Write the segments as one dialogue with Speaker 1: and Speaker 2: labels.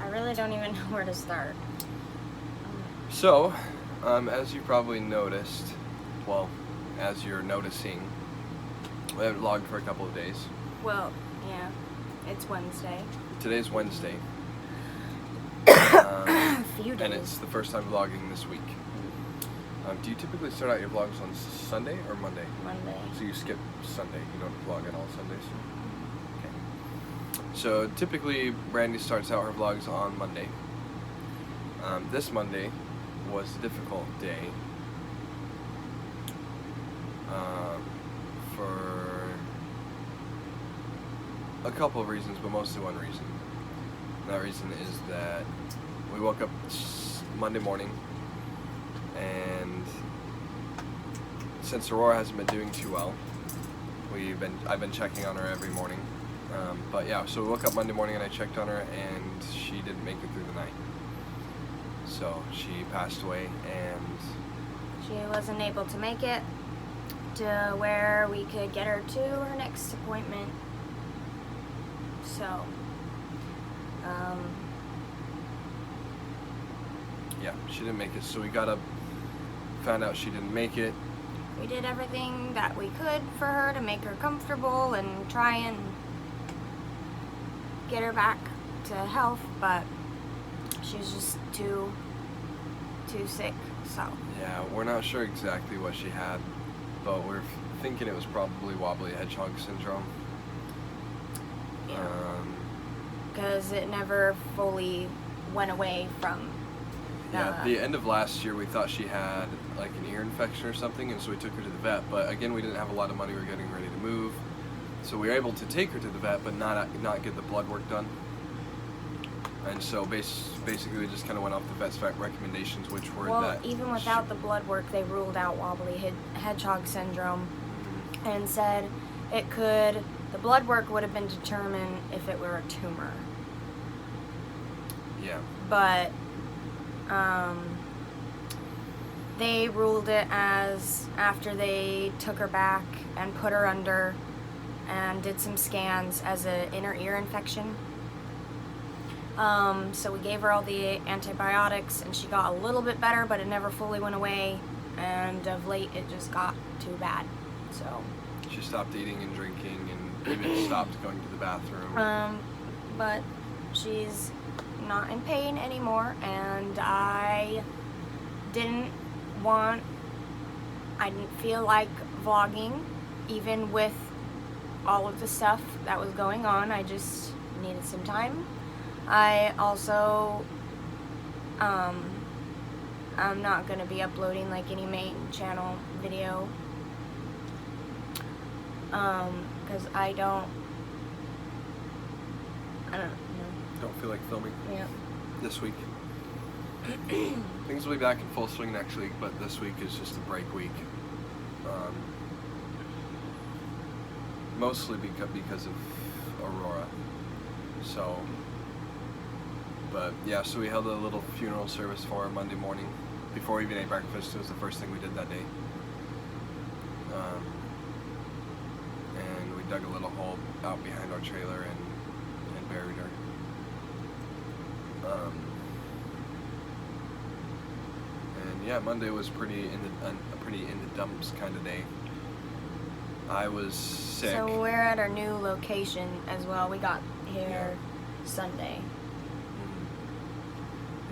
Speaker 1: really don't even know where to start.
Speaker 2: So, as you probably noticed, well, as you're noticing, we haven't vlogged for a couple of days.
Speaker 1: Well, yeah, it's Wednesday.
Speaker 2: Today's Wednesday.
Speaker 1: Few days.
Speaker 2: And it's the first time vlogging this week. Do you typically start out your vlogs on Sunday or Monday?
Speaker 1: Monday.
Speaker 2: So you skip Sunday, you don't vlog on all Sundays? Okay. So typically Brandy starts out her vlogs on Monday. This Monday was a difficult day for a couple of reasons, but mostly one reason. And that reason is that we woke up Monday morning, and since Aurora hasn't been doing too well, I've been checking on her every morning. But yeah, so we woke up Monday morning and I checked on her, and she didn't make it through the night. So she passed away, and
Speaker 1: She wasn't able to make it to where we could get her to her next appointment. So,
Speaker 2: yeah, she didn't make it. So we got up, found out she didn't make it.
Speaker 1: we did everything that we could for her to make her comfortable and try and get her back to health, but she was just too sick, so.
Speaker 2: Yeah, we're not sure exactly what she had, but we're thinking it was probably wobbly hedgehog syndrome.
Speaker 1: Because it never fully went away from
Speaker 2: Yeah, the end of last year we thought she had like an ear infection or something, and so we took her to the vet, but again we didn't have a lot of money, we were getting ready to move, so we were able to take her to the vet but not get the blood work done. And so basically we just kind of went off the vet's recommendations, which were that
Speaker 1: even without the blood work, they ruled out wobbly hedgehog syndrome and said the blood work would have been determined if it were a tumor.
Speaker 2: Yeah.
Speaker 1: But they ruled it as, after they took her back and put her under and did some scans, as an inner ear infection. So we gave her all the antibiotics and she got a little bit better, but it never fully went away, and of late it just got too bad. So
Speaker 2: she stopped eating and drinking and even stopped going to the bathroom.
Speaker 1: But she's not in pain anymore, and I didn't feel like vlogging, even with all of the stuff that was going on. I just needed some time. I also, I'm not going to be uploading like any main channel video, because I don't know.
Speaker 2: Don't feel like filming.
Speaker 1: Yeah.
Speaker 2: This week. Things will be back in full swing next week, but this week is just a break week. Mostly because of Aurora. So, but yeah, so we held a little funeral service for her Monday morning before we even ate breakfast. It was the first thing we did that day. And we dug a little hole out behind our trailer and buried her. And yeah, Monday was pretty in the dumps kind of day. I was sick.
Speaker 1: So we're at our new location as well. We got here Sunday.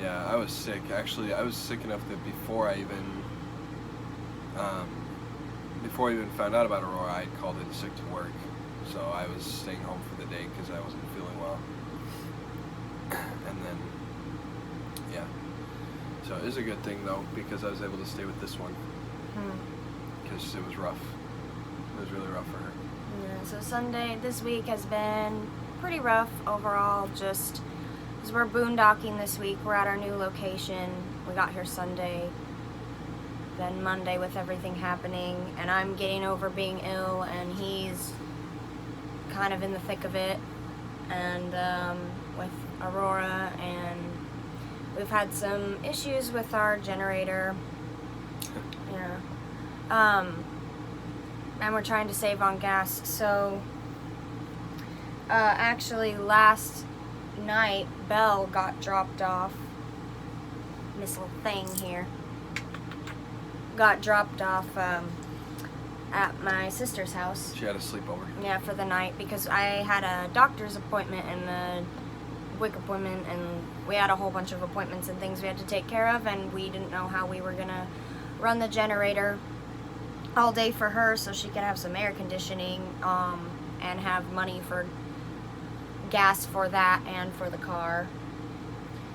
Speaker 2: Yeah, I was sick. Actually, I was sick enough that before I even found out about Aurora, I had called in sick to work. So I was staying home for the day because I wasn't feeling well. And then, yeah. So it is a good thing though, because I was able to stay with this one. Because it was rough. It was really rough for her.
Speaker 1: Yeah, so Sunday this week has been pretty rough overall, just because we're boondocking this week. We're at our new location. We got here Sunday, then Monday with everything happening, and I'm getting over being ill, and he's kind of in the thick of it, and with Aurora, and we've had some issues with our generator. Yeah. And we're trying to save on gas. So actually last night, Belle got dropped off. This little thing here got dropped off at my sister's house.
Speaker 2: She had a sleepover.
Speaker 1: Yeah, for the night because I had a doctor's appointment and a WIC appointment, and we had a whole bunch of appointments and things we had to take care of, and we didn't know how we were gonna run the generator all day for her so she could have some air conditioning and have money for gas for that and for the car.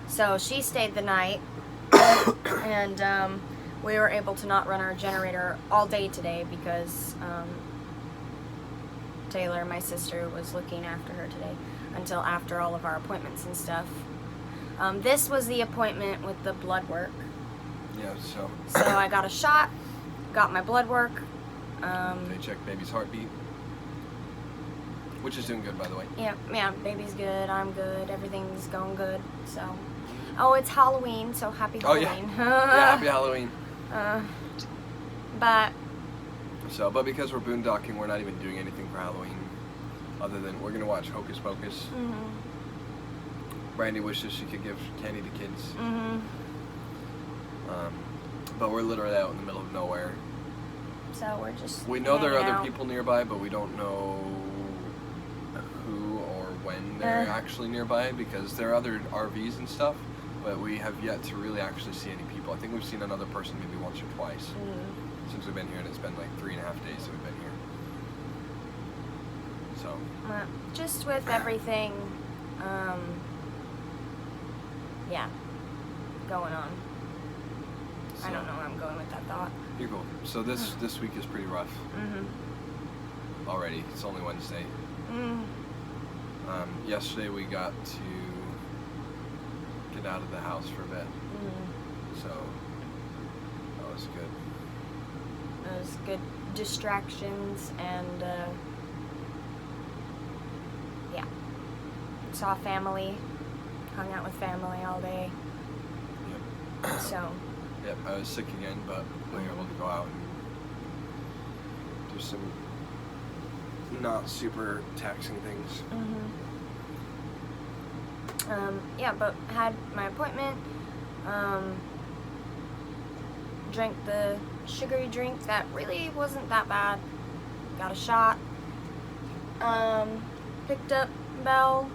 Speaker 1: So she stayed the night and we were able to not run our generator all day today because Taylor, my sister, was looking after her today until after all of our appointments and stuff. This was the appointment with the blood work.
Speaker 2: Yeah, so.
Speaker 1: So I got a shot, got my blood work.
Speaker 2: They checked baby's heartbeat, which is doing good, by the way.
Speaker 1: Yeah, baby's good, I'm good, everything's going good, so. Oh, it's Halloween, so happy Halloween.
Speaker 2: Oh, yeah. Yeah, happy Halloween.
Speaker 1: But
Speaker 2: because we're boondocking, we're not even doing anything for Halloween, other than we're gonna watch Hocus Pocus. Brandy wishes she could give candy to kids. But we're literally out in the middle of nowhere.
Speaker 1: So we're just.
Speaker 2: We know there are
Speaker 1: hanging
Speaker 2: other
Speaker 1: out.
Speaker 2: people nearby, but we don't know who or when they're actually nearby because there are other RVs and stuff. But we have yet to really actually see any people. I think we've seen another person maybe once or twice since we've been here, and it's been like 3.5 days that we've been here. So.
Speaker 1: Just with everything, yeah, going on.
Speaker 2: So,
Speaker 1: I don't know where I'm going with that thought.
Speaker 2: You're cool. So this week is pretty rough. Already. It's only Wednesday. Yesterday we got to get out of the house for a bit. So that was good.
Speaker 1: It was good distractions and yeah. Saw family, hung out with family all day.
Speaker 2: Yep.
Speaker 1: So.
Speaker 2: Yep, I was sick again, but we were able to go out and do some not super taxing things.
Speaker 1: Yeah, but had my appointment, drank the sugary drink that really wasn't that bad, got a shot, picked up Belle,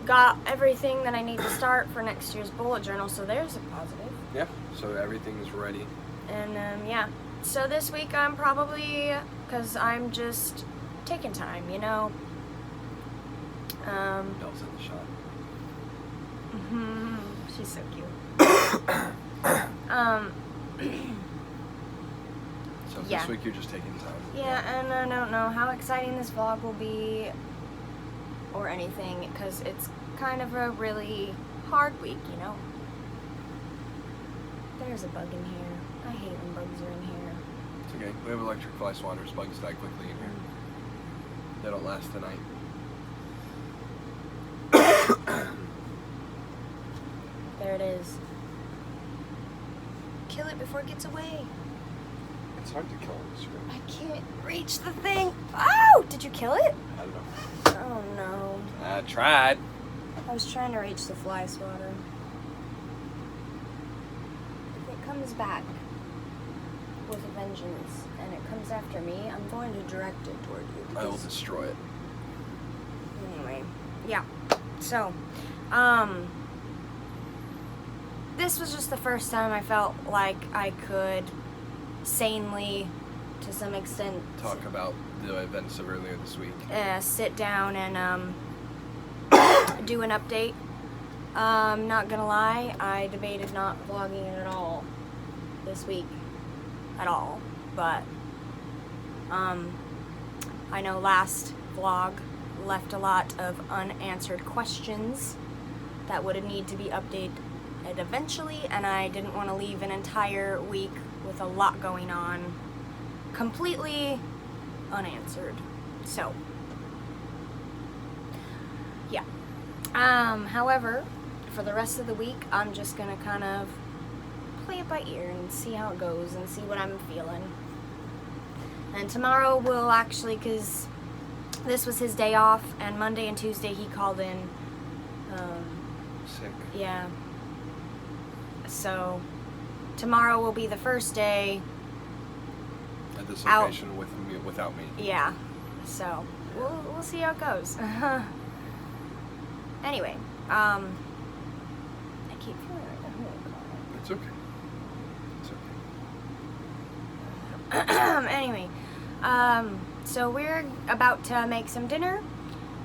Speaker 1: got everything that I need to start for next year's bullet journal, so there's a positive.
Speaker 2: Yeah, so everything's ready.
Speaker 1: And yeah, so this week I'm probably, because I'm just taking time, you know.
Speaker 2: Belle's in the shot.
Speaker 1: She's so cute.
Speaker 2: So
Speaker 1: yeah.
Speaker 2: This week you're just taking time.
Speaker 1: Yeah, and I don't know how exciting this vlog will be or anything, because it's kind of a really hard week, you know. There's a bug in here. I hate when bugs are in here.
Speaker 2: It's okay. We have electric fly swatters. Bugs die quickly in here. They don't last the night.
Speaker 1: There it is. Kill it before it gets away.
Speaker 2: It's hard to kill in this room.
Speaker 1: I can't reach the thing. Oh! Did you kill it?
Speaker 2: I don't know.
Speaker 1: Oh no.
Speaker 2: I tried.
Speaker 1: I was trying to reach the fly swatter. If it comes back with a vengeance and it comes after me, I'm going to direct it toward you.
Speaker 2: I will destroy it.
Speaker 1: Anyway, yeah. So, this was just the first time I felt like I could sanely, to some extent,
Speaker 2: Talk about the events of earlier this week.
Speaker 1: sit down and do an update. Not gonna lie, I debated not vlogging it at all this week, at all. But I know last vlog left a lot of unanswered questions that would need to be updated eventually, and I didn't want to leave an entire week with a lot going on completely unanswered. So yeah. However, for the rest of the week, I'm just gonna kind of play it by ear and see how it goes and see what I'm feeling. And tomorrow we'll actually, because this was his day off, and Monday and Tuesday he called in
Speaker 2: Sick.
Speaker 1: Yeah. So tomorrow will be the first day
Speaker 2: At this
Speaker 1: out.
Speaker 2: location without me.
Speaker 1: Yeah. So we'll see how it goes. Anyway, I keep feeling like I'm gonna call
Speaker 2: It's okay. It's okay.
Speaker 1: Anyway, so we're about to make some dinner,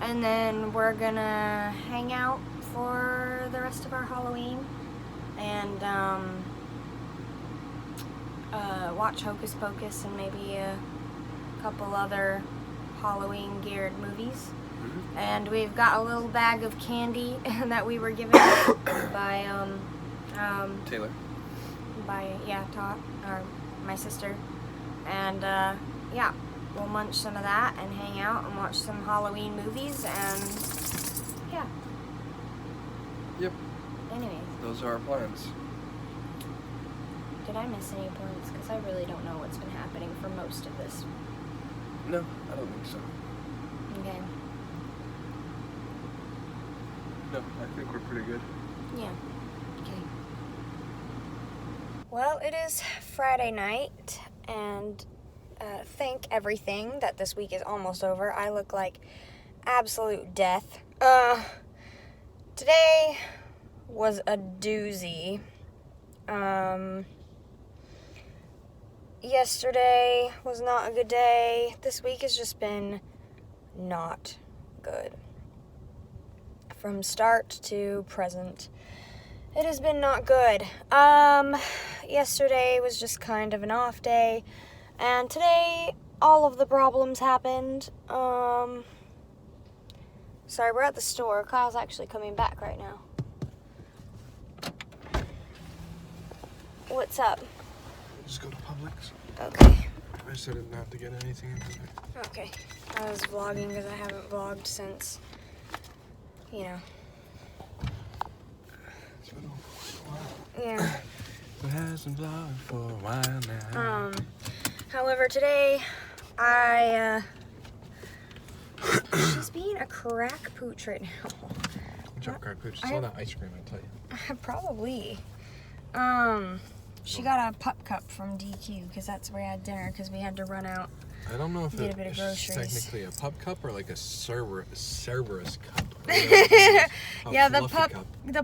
Speaker 1: and then we're gonna hang out for the rest of our Halloween, and watch Hocus Pocus and maybe a couple other Halloween geared movies.
Speaker 2: Mm-hmm.
Speaker 1: And we've got a little bag of candy that we were given by
Speaker 2: Taylor.
Speaker 1: Tot, or my sister. And yeah, we'll munch some of that and hang out and watch some Halloween movies, and yeah.
Speaker 2: Yep.
Speaker 1: Anyway,
Speaker 2: Those are our plans.
Speaker 1: did I miss any points? Because I really don't know what's been happening for most of this.
Speaker 2: No, I don't think so.
Speaker 1: Okay.
Speaker 2: No, I think we're pretty good.
Speaker 1: Yeah. Okay. Well, it is Friday night, and thank everything that this week is almost over. I look like absolute death. Today was a doozy. Yesterday was not a good day. This week has just been not good. From start to present, it has been not good. Yesterday was just kind of an off day, and today all of the problems happened. Sorry, we're at the store. Kyle's actually coming back right now. What's up?
Speaker 2: Just go to Publix.
Speaker 1: Okay.
Speaker 2: I said not to get anything in today.
Speaker 1: Okay. I was vlogging because I haven't vlogged since, you know.
Speaker 2: It's been over for a while.
Speaker 1: Yeah.
Speaker 2: It hasn't vlogged for a while now.
Speaker 1: However, today, she's being a crack pooch right now.
Speaker 2: Good job, crack pooch. It's all that ice cream, I tell you.
Speaker 1: Probably. She got a pup cup from DQ because that's where we had dinner because we had to run out.
Speaker 2: I don't know if
Speaker 1: Get a bit of
Speaker 2: it's
Speaker 1: groceries.
Speaker 2: technically a pup cup or like a Cerberus cup.
Speaker 1: Yeah, the
Speaker 2: fluffy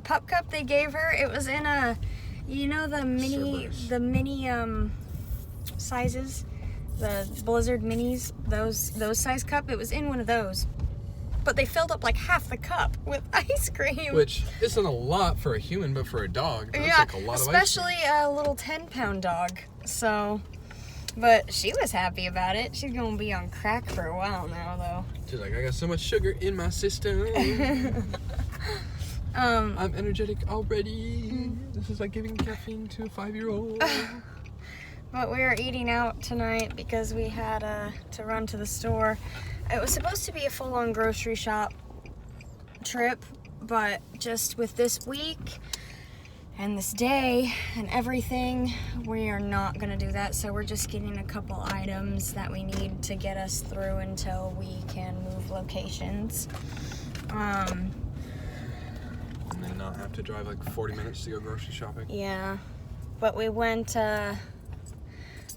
Speaker 1: pup cup they gave her, it was in a, you know, the mini sizes, the Blizzard minis, those size cup. It was in one of those, but they filled up like half the cup with ice cream.
Speaker 2: Which isn't a lot for a human, but for a dog, that's like a lot of ice cream.
Speaker 1: Especially a little 10-pound dog. So, but she was happy about it. She's gonna be on crack for a while now, though.
Speaker 2: She's like, I got so much sugar in my system. I'm energetic already. This is like giving caffeine to a 5-year-old.
Speaker 1: But we are eating out tonight because we had to run to the store. It was supposed to be a full-on grocery shop trip, but just with this week and this day and everything, we are not going to do that. So we're just getting a couple items that we need to get us through until we can move locations.
Speaker 2: And then not have to drive like 40 minutes to go grocery shopping.
Speaker 1: Yeah, but we went to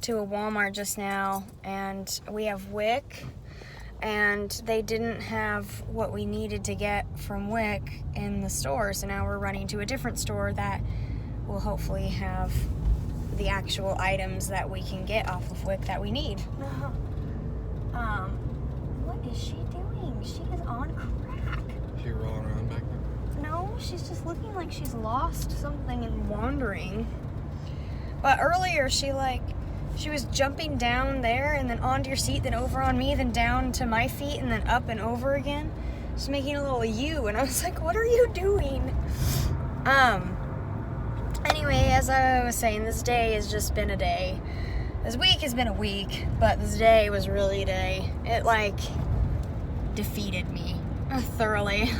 Speaker 1: a Walmart just now, and we have WIC, and they didn't have what we needed to get from WIC in the store, so now we're running to a different store that will hopefully have the actual items that we can get off of WIC that we need. What is she doing? She is on crack.
Speaker 2: She rolling around back there?
Speaker 1: No, she's just looking like she's lost something and wandering. But earlier she was jumping down there and then onto your seat, then over on me, then down to my feet, and then up and over again. Just making a little U, and I was like, what are you doing? Anyway, as I was saying, this day has just been a day. This week has been a week, but this day was really a day. It, defeated me thoroughly.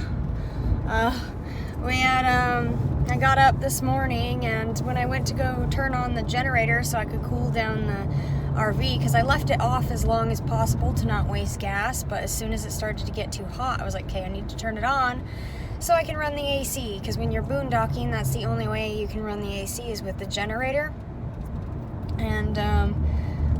Speaker 1: I got up this morning, and when I went to go turn on the generator so I could cool down the RV because I left it off as long as possible to not waste gas, but as soon as it started to get too hot, I was like, okay, I need to turn it on so I can run the AC, because when you're boondocking, that's the only way you can run the AC is with the generator. And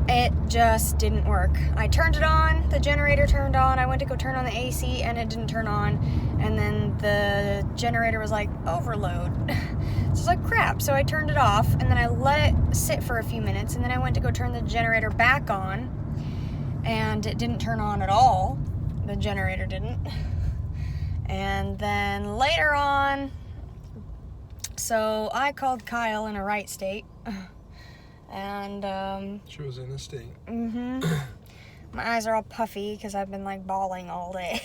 Speaker 1: it just didn't work. I turned it on, the generator turned on, I went to go turn on the AC and it didn't turn on, and then the generator was like, overload. So it's like, crap. So I turned it off, and then I let it sit for a few minutes, and then I went to go turn the generator back on, and it didn't turn on at all. The generator didn't. And then later on, so I called Kyle in a right state. And
Speaker 2: she was in a state.
Speaker 1: My eyes are all puffy because I've been like bawling all day.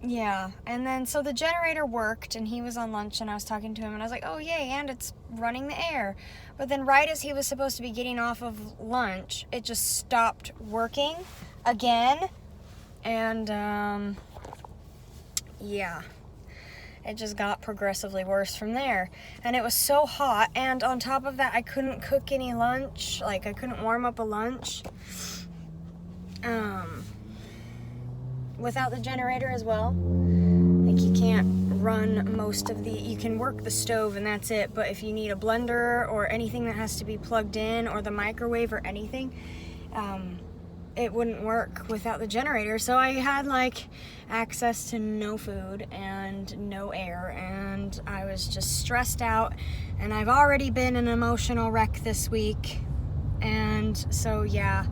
Speaker 1: Yeah, and then so the generator worked, and he was on lunch, and I was talking to him, and I was like, oh yay, and it's running the air. But then right as he was supposed to be getting off of lunch, it just stopped working again. And yeah, it just got progressively worse from there. And it was so hot, and on top of that, I couldn't cook any lunch. Like, I couldn't warm up a lunch without the generator as well. Like, you can't run most of the, you can work the stove and that's it, but if you need a blender or anything that has to be plugged in, or the microwave or anything, it wouldn't work without the generator. So I had like access to no food and no air, and I was just stressed out, and I've already been an emotional wreck this week. And so yeah,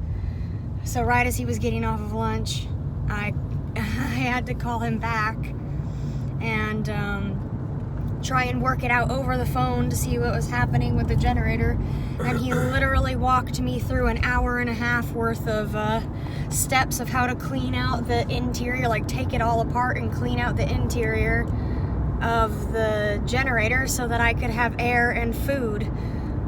Speaker 1: so right as he was getting off of lunch, I had to call him back and try and work it out over the phone to see what was happening with the generator. And he literally walked me through an hour and a half worth of steps of how to clean out the interior, like take it all apart and clean out the interior of the generator so that I could have air and food.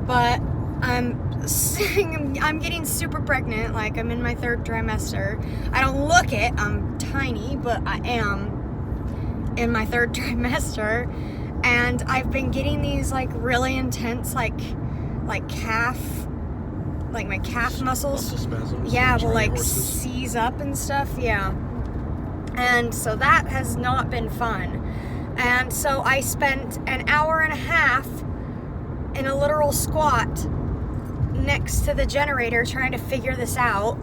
Speaker 1: But I'm getting super pregnant, like I'm in my 3rd trimester. I don't look it, I'm tiny, but I am in my 3rd trimester, and I've been getting these like really intense like calf, like my calf muscles,
Speaker 2: muscle spasms,
Speaker 1: yeah, will like seize up and stuff, yeah. And so that has not been fun. And so I spent an hour and a half in a literal squat next to the generator trying to figure this out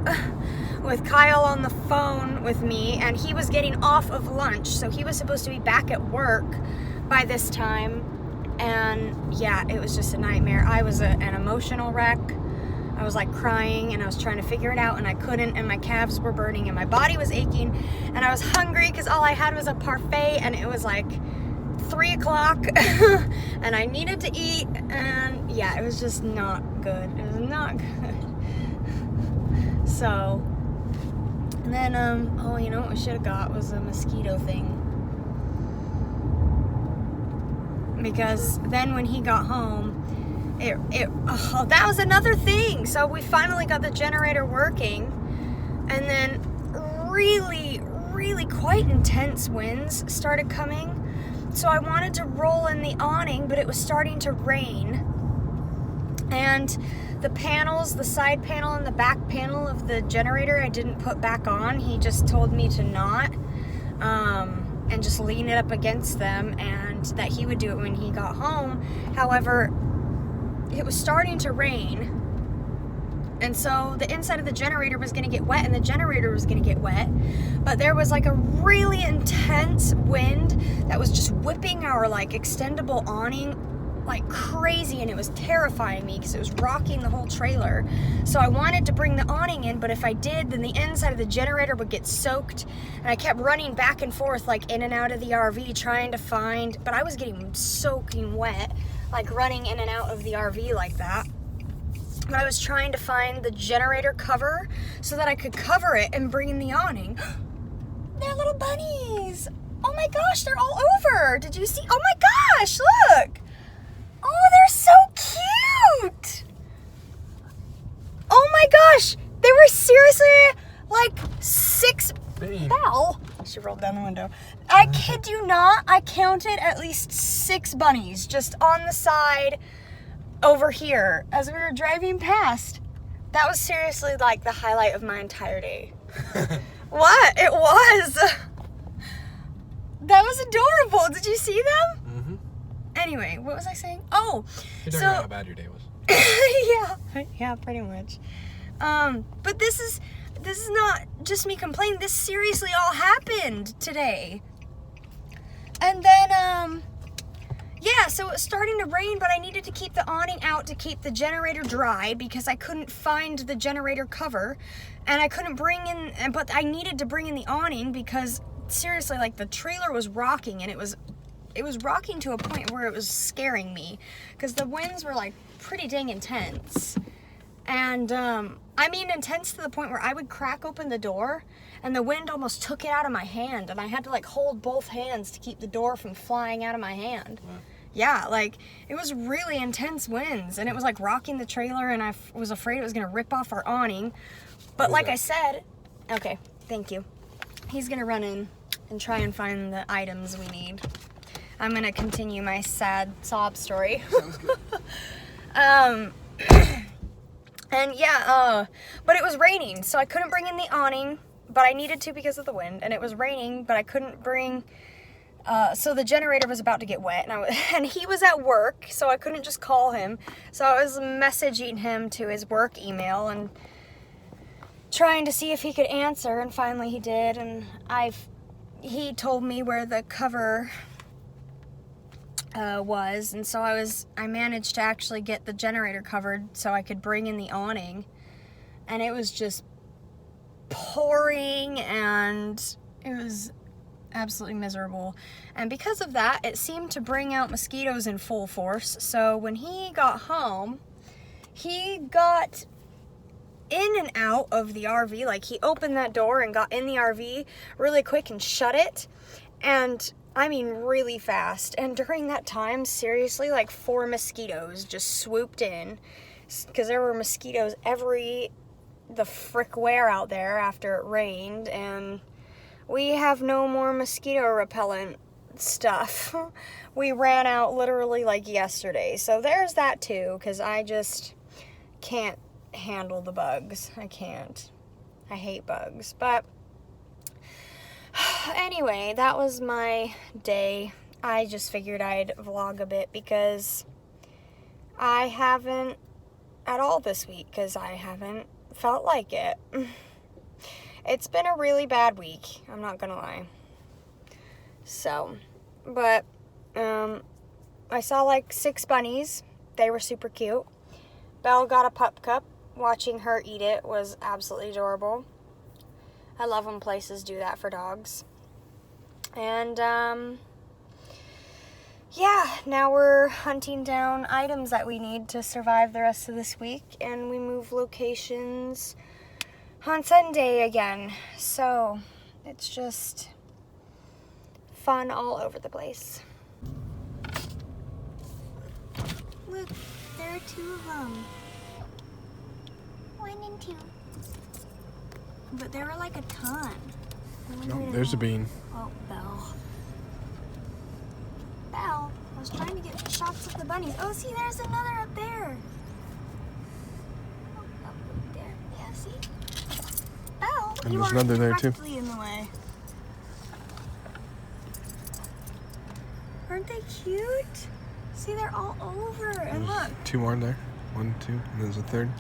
Speaker 1: with Kyle on the phone with me, and he was getting off of lunch, so he was supposed to be back at work by this time. And yeah, it was just a nightmare. I was an emotional wreck. I was like crying, and I was trying to figure it out, and I couldn't, and my calves were burning, and my body was aching, and I was hungry because all I had was a parfait, and it was like 3 o'clock and I needed to eat, and yeah, it was just not good. It was not good. So, and then, oh, you know what we should have got was a mosquito thing. Because then when he got home, that was another thing. So we finally got the generator working, and then really, really quite intense winds started coming. So I wanted to roll in the awning, but it was starting to rain. And the panels, the side panel and the back panel of the generator, I didn't put back on. He just told me to not, and just lean it up against them, and that he would do it when he got home. However, it was starting to rain, and so the inside of the generator was going to get wet, and the generator was going to get wet. But there was like a really intense wind that was just whipping our like extendable awning like crazy, and it was terrifying me because it was rocking the whole trailer. So I wanted to bring the awning in, but if I did, then the inside of the generator would get soaked, and I kept running back and forth like in and out of the RV trying to find, but I was getting soaking wet, like running in and out of the RV like that. But I was trying to find the generator cover so that I could cover it and bring in the awning. They're little bunnies. Oh my gosh, they're all over. Did you see? Oh my gosh, look. Oh, they're so cute. Oh my gosh, they were seriously like 6 Belle. She rolled down the window. I kid you not, I counted at least 6 bunnies just on the side over here as we were driving past. That was seriously like the highlight of my entire day. What? It was. That was adorable. Did you see them?
Speaker 2: Mm-hmm.
Speaker 1: Anyway, what was I saying? Oh,
Speaker 2: You're talking about how bad your day was.
Speaker 1: yeah, pretty much. But this is not just me complaining. This seriously all happened today. And then, yeah, so it was starting to rain, but I needed to keep the awning out to keep the generator dry because I couldn't find the generator cover, and I couldn't bring in, but I needed to bring in the awning because seriously, like, the trailer was rocking, and it was rocking to a point where it was scaring me because the winds were like pretty dang intense. And I mean intense to the point where I would crack open the door and the wind almost took it out of my hand, and I had to like hold both hands to keep the door from flying out of my hand. Wow. Yeah, like it was really intense winds, and it was like rocking the trailer, and I was afraid it was gonna rip off our awning. But like I said, okay, thank you. He's gonna run in and try and find the items we need. I'm gonna continue my sad sob story.
Speaker 2: Sounds good.
Speaker 1: And yeah, but it was raining, so I couldn't bring in the awning, but I needed to because of the wind, and it was raining, but I couldn't bring, so the generator was about to get wet, and he was at work, so I couldn't just call him, so I was messaging him to his work email, and trying to see if he could answer, and finally he did, and he told me where the cover was, and so I managed to actually get the generator covered so I could bring in the awning, and it was just pouring, and it was absolutely miserable, and because of that, it seemed to bring out mosquitoes in full force. So when he got home, he got in and out of the RV, like he opened that door and got in the RV really quick and shut it, and I mean really fast. And during that time, seriously, like 4 mosquitoes just swooped in because there were mosquitoes the frick where out there after it rained, and we have no more mosquito repellent stuff. We ran out literally like yesterday. So there's that too, because I just can't handle the bugs. I can't. I hate bugs. But anyway, that was my day. I just figured I'd vlog a bit because I haven't at all this week, because I haven't felt like it. It's been a really bad week, I'm not gonna lie. So, but I saw like 6 bunnies. They were super cute. Belle got a pup cup. Watching her eat it was absolutely adorable. I love when places do that for dogs. And, yeah, now we're hunting down items that we need to survive the rest of this week, and we move locations on Sunday again. So, it's just fun all over the place. Look, there are 2 of them. 1 and 2. But there were like a ton.
Speaker 2: Oh, there's a bean.
Speaker 1: Oh, Belle. Belle, I was trying to get shots of the bunnies. Oh, see, there's another up there. Oh, up there. Yeah, see? Belle,
Speaker 2: And
Speaker 1: you
Speaker 2: there's
Speaker 1: are
Speaker 2: another there too.
Speaker 1: directly in the way. Aren't they cute? See, they're all over. And look.
Speaker 2: 2 more in there. 1, 2, and there's a 3rd.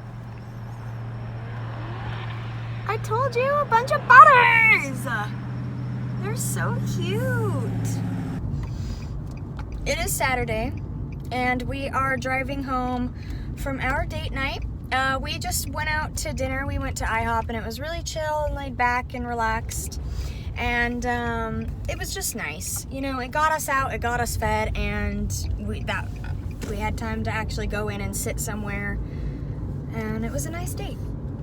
Speaker 1: I told you, a bunch of butters! They're so cute. It is Saturday, and we are driving home from our date night. We just went out to dinner. We went to IHOP, and it was really chill and laid back and relaxed. And it was just nice. You know, it got us out, it got us fed, and we had time to actually go in and sit somewhere. And it was a nice date.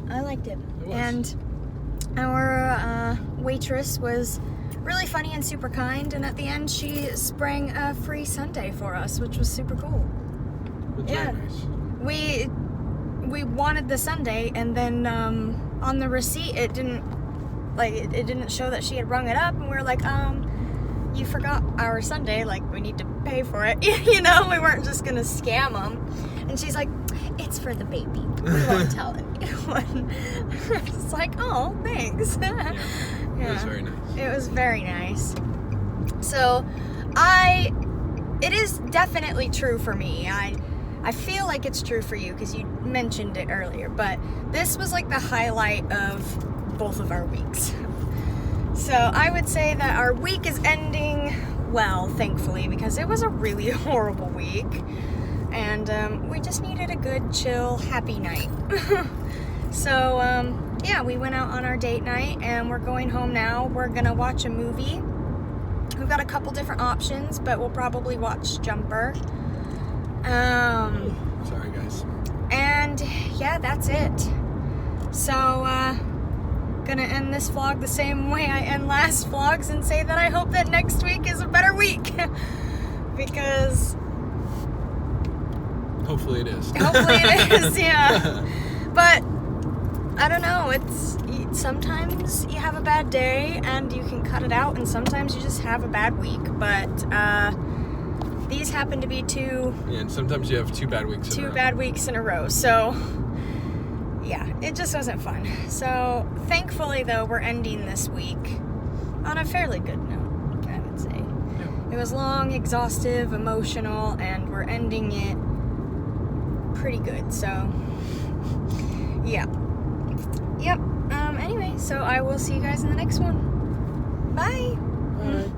Speaker 1: I liked it. And our waitress was really funny and super kind, and at the end she sprang a free sundae for us, which was super cool. Yeah, nice. We wanted the sundae, and then on the receipt it didn't like, it didn't show that she had rung it up, and we were like, you forgot our Sunday, like, we need to pay for it. You know, we weren't just gonna scam them. And she's like, it's for the baby. We won't tell anyone. It's like, oh, thanks.
Speaker 2: Yeah. It was very nice.
Speaker 1: It was very nice. So, it is definitely true for me. I feel like it's true for you because you mentioned it earlier, but this was like the highlight of both of our weeks. So I would say that our week is ending well, thankfully, because it was a really horrible week, and we just needed a good, chill, happy night. So yeah, we went out on our date night, and we're going home now. We're gonna watch a movie. We've got a couple different options, but we'll probably watch Jumper.
Speaker 2: Sorry, guys.
Speaker 1: And yeah, that's it. So, gonna end this vlog the same way I end last vlogs and say that I hope that next week is a better week. Because
Speaker 2: hopefully it is.
Speaker 1: Hopefully it is, yeah. But I don't know, sometimes you have a bad day and you can cut it out, and sometimes you just have a bad week. But these happen to be two.
Speaker 2: Yeah, and sometimes you have 2 bad weeks in a row.
Speaker 1: 2 bad weeks in a row. So yeah, it just wasn't fun. So thankfully, though, we're ending this week on a fairly good note, I would say.
Speaker 2: Yeah.
Speaker 1: It was long, exhaustive, emotional, and we're ending it pretty good. So yeah. Yep. Anyway, so I will see you guys in the next one. Bye.
Speaker 2: Bye.